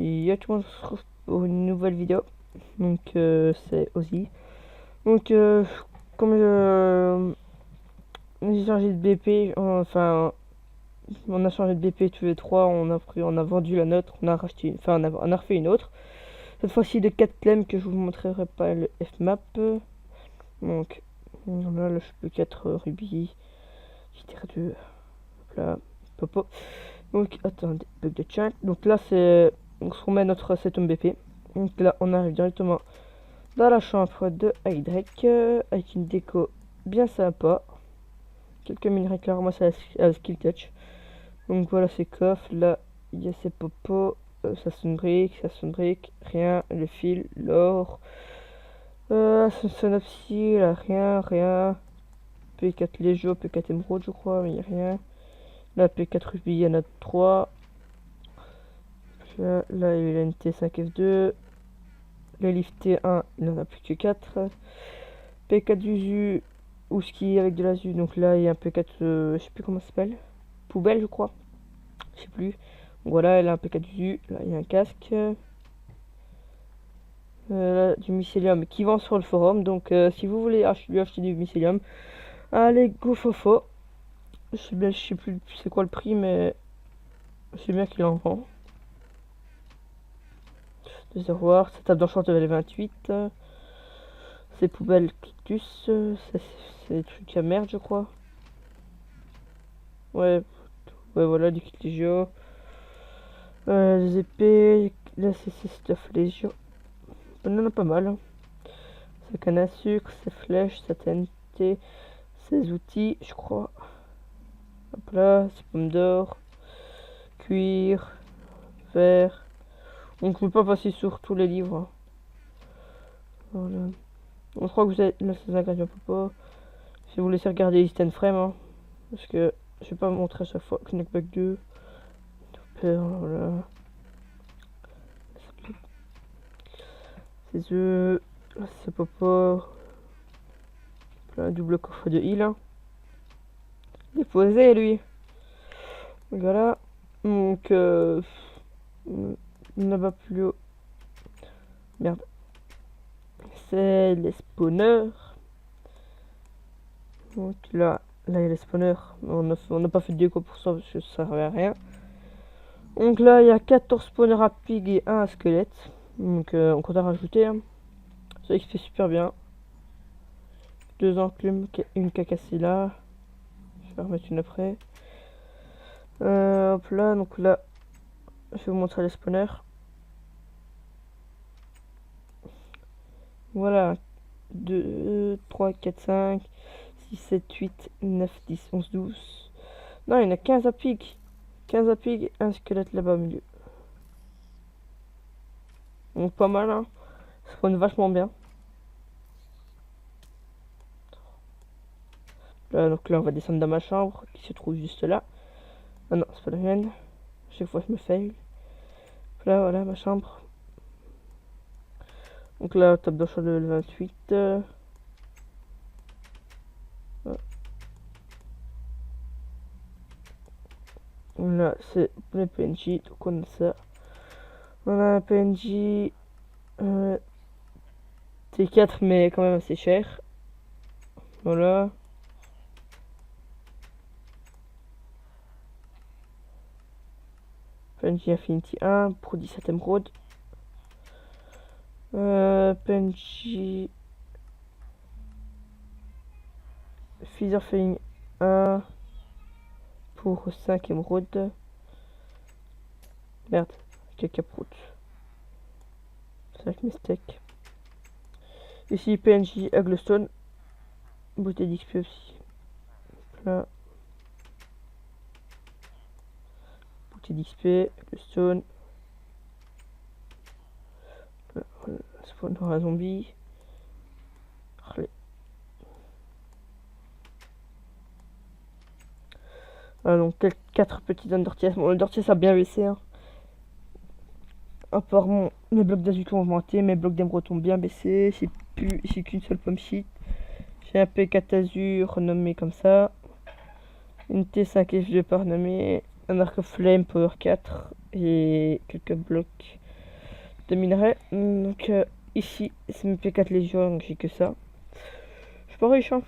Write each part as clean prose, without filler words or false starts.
Yo tout le monde, on se retrouve pour une nouvelle vidéo. Donc c'est Ozzy. Donc comme j'ai changé de BP, enfin on a changé de BP tous les trois, on a vendu la nôtre, on a racheté, enfin on a refait une autre. Cette fois-ci de 4 clés que je vous montrerai pas le Fmap. Donc là, je peux 4 rubis, JTR2, là, popo. Donc attendez, bug de chat. Donc là c'est, on se remet notre setum BP. Donc là on arrive directement dans la chambre de Hydrek avec une déco bien sympa. Quelques minerais clairement c'est à skill touch. Donc voilà ses coffres, là il y a ses popos, ça sonne brique, rien, le fil, l'or. Son synopsis, là rien. P4 Légio, P4 Emerald je crois, mais il n'y a rien. Là P4 Ruby, il y en a 3. Là il y a eu la NT5F2. Le lift T1, il n'en a plus que 4. P4 Uzu, ou ski avec de l'Azu. Donc là, il y a un P4, je sais plus comment ça s'appelle. Poubelle, je crois. Je sais plus. Donc voilà, elle a un P4 Uzu. Là, il y a un casque. Là, du mycélium qui vend sur le forum. Donc si vous voulez lui acheter du mycélium, allez, go fofo. Je sais plus c'est quoi le prix, mais c'est bien qu'il en vend. Des revoir, ça tape dans le short level 28. Ces poubelles cactus, c'est des trucs à merde, je crois. Ouais, voilà, du kit Légio. Les épées, là c'est stuff Légio. On en a pas mal. Hein. Sa canne à sucre, ses flèches, sa TNT, ses outils, je crois. Hop là, ses pommes d'or, cuir, verre. On ne peut pas passer sur tous les livres. Hein. Voilà. On croit que vous avez là ces ingrédients pas. Si vous laissez regarder Eastern Frame, hein, parce que je vais pas vous montrer à chaque fois. Knockback 2. Voilà. Ces œufs. Là c'est papa. Un double coffre de heal. Hein. Il est posé lui. Voilà. Donc là-bas plus haut. Merde. C'est les spawners. Donc là il y a les spawners. On n'a pas fait de déco pour ça parce que ça servait à rien. Donc là il y a 14 spawners à pig et 1 à squelette. Donc on compte à rajouter. Hein. Ça XP super bien. 2 enclumes, une cacassée là. Je vais remettre une après. Hop là, donc là, je vais vous montrer les spawners. Voilà. 2, 3, 4, 5, 6, 7, 8, 9, 10, 11, 12. Non, il y en a 15 à pig. 15 à pig, un squelette là-bas au milieu. Donc pas mal, hein. Ça spawn vachement bien. Là, donc là, on va descendre dans ma chambre qui se trouve juste là. Ah non, c'est pas la mienne. Chaque fois, je me fail. Là, voilà ma chambre. Donc là, top d'achat de 28. Là, c'est les PNJ. Donc on a ça. On a un PNJ T4, mais quand même assez cher. Voilà. PNJ Infinity 1 pour 17 émeraudes. PNJ Feather Failing 1 pour 5 émeraudes. Merde, caca prout. C'est avec mes steaks. Ici PNJ Uglestone. Bouteille d'XP aussi. Là. Bouteille d'XP, Uglestone. Spawn dans un zombie. Allez. Voilà, donc 4 petits undertiers. Bon, le Dortier ça a bien baissé. Hein. Apparemment, mes blocs d'azut ont augmenté, mes blocs d'émeraude ont bien baissé. J'ai qu'une seule pomme shit. J'ai un P4 Azur renommé comme ça. Une T5 F2 pas renommée. Un arc flame power 4. Et quelques blocs de minerais. Donc ici, c'est mes P4 Légion, donc j'ai que ça. Je suis pas riche, hein.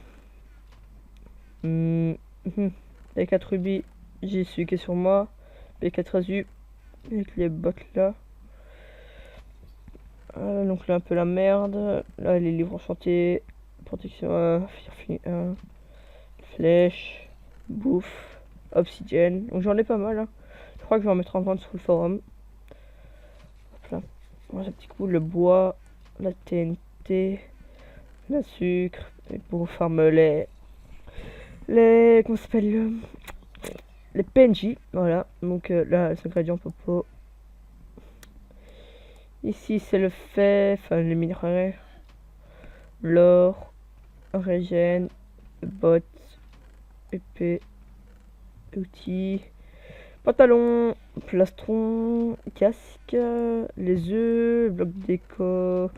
P4 Ruby, j'ai celui qui est sur moi. P4 Azu, avec les bottes là. Donc là, un peu la merde. Là, les livres enchantés. Protection 1, Firefly 1. Flèche, bouffe, obsidienne. Donc j'en ai pas mal, hein. Je crois que je vais en mettre en vente sur le forum. Hop là. Un petit coup, le bois, la TNT, le sucre, et pour farmer comment ça s'appelle, les PNJ, voilà. Donc là, les ingrédients popo. Ici, c'est le fait, enfin les minerais, l'or, régène, bottes, épée, outils, pantalon, plastron, casque, les œufs, bloc déco,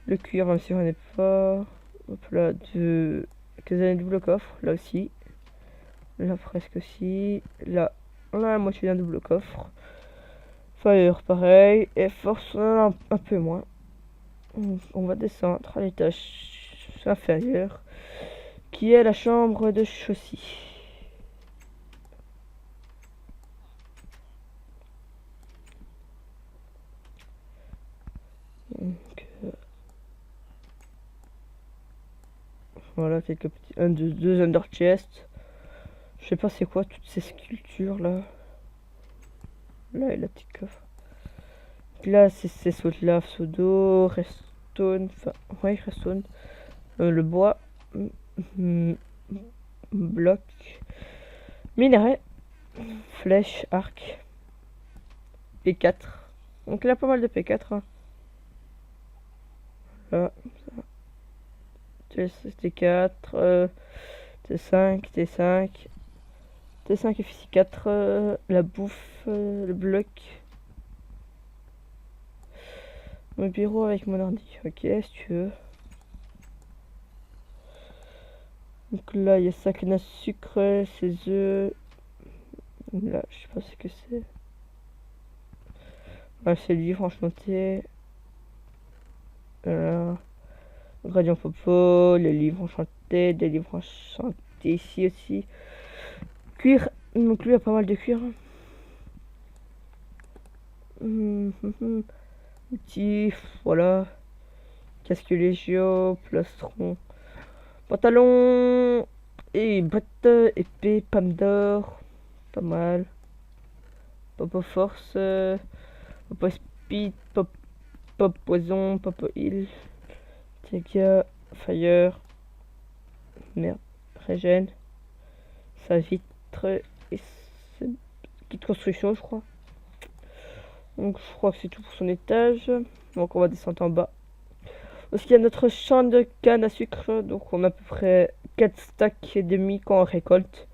le cuir, même si j'en ai pas. Hop là, quelques années de double coffre, là aussi. Là presque aussi. Là, on a la moitié d'un double coffre. Fire, pareil. Et force, on a un peu moins. On va descendre à l'étage inférieur, qui est la chambre de chaussée. Donc, voilà quelques petits deux under chest. Je sais pas c'est quoi toutes ces sculptures là. Là et la petite coffre. Là c'est saut de lave, saut d'eau, redstone, enfin ouais redstone. Le bois, bloc, minerai, flèche, arc, P4. Donc il a pas mal de P4. Hein. Là, T4, T5, T5, T5 et 4, la bouffe, le bloc. Mon bureau avec mon ordi, ok si tu veux. Donc là il y a ça canne à sucre, ses œufs. Là je sais pas ce que c'est. Là c'est le livre enchanté. Gradient popo, les livres enchantés, des livres enchantés ici aussi. Cuir, donc lui il y a pas mal de cuir. Outils, voilà. Casque légio, plastron, pantalon et bottes, épée, pomme d'or, pas mal. Popo force, popo speed, pop poison, popo heal, Tiaga, fire, merde, régène, sa vitre et kit de construction je crois. Donc je crois que c'est tout pour son étage. Donc on va descendre en bas. Parce qu'il y a notre champ de canne à sucre. Donc on a à peu près 4 stacks et demi quand on récolte.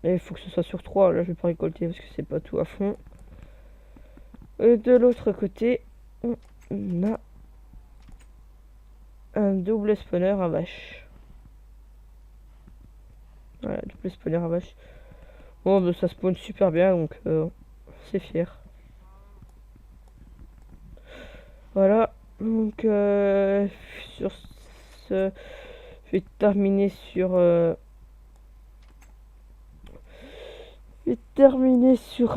Et il faut que ce soit sur 3. Là je vais pas récolter parce que c'est pas tout à fond. Et de l'autre côté, on a un double spawner à vache. Voilà, double spawner à vache. Bon, bah, ça spawn super bien donc c'est fier. Voilà, donc sur ce, je vais terminer sur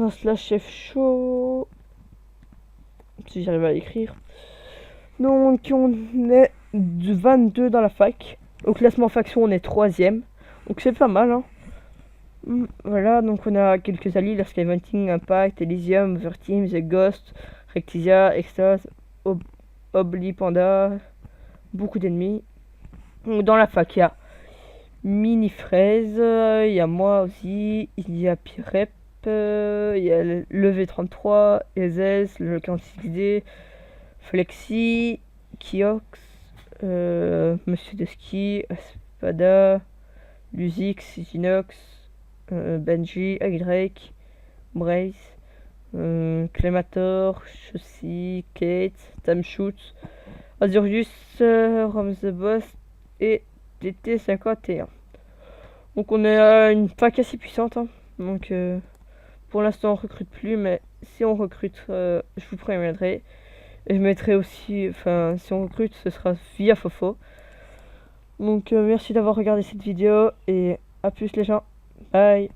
un slash F show si j'arrive à l'écrire. Donc on est 22 dans la fac. Au classement faction on est 3ème. Donc c'est pas mal hein. Voilà, donc on a quelques alliés, la Skyventing, Impact, Elysium, Vertim, The Ghost, Rectisia, Extase, Obli Panda, beaucoup d'ennemis. Dans la fac, il y a Mini Fraise, il y a moi aussi, il y a Pirep, il y a le V33, Ezes, le 46D, Flexi, Kiox, Monsieur de Ski, Espada, Lusix, Ginox, Benji, Drake, Brace, Clemator, Chaussy, Kate, Tamshoot, Azurius, Rome the Boss et DT51. Donc on est à une fac assez puissante. Hein. Donc pour l'instant on recrute plus, mais si on recrute, je vous préviendrai. Et je mettrai aussi, enfin, si on recrute, ce sera via Fofo. Donc merci d'avoir regardé cette vidéo et à plus les gens. Bye.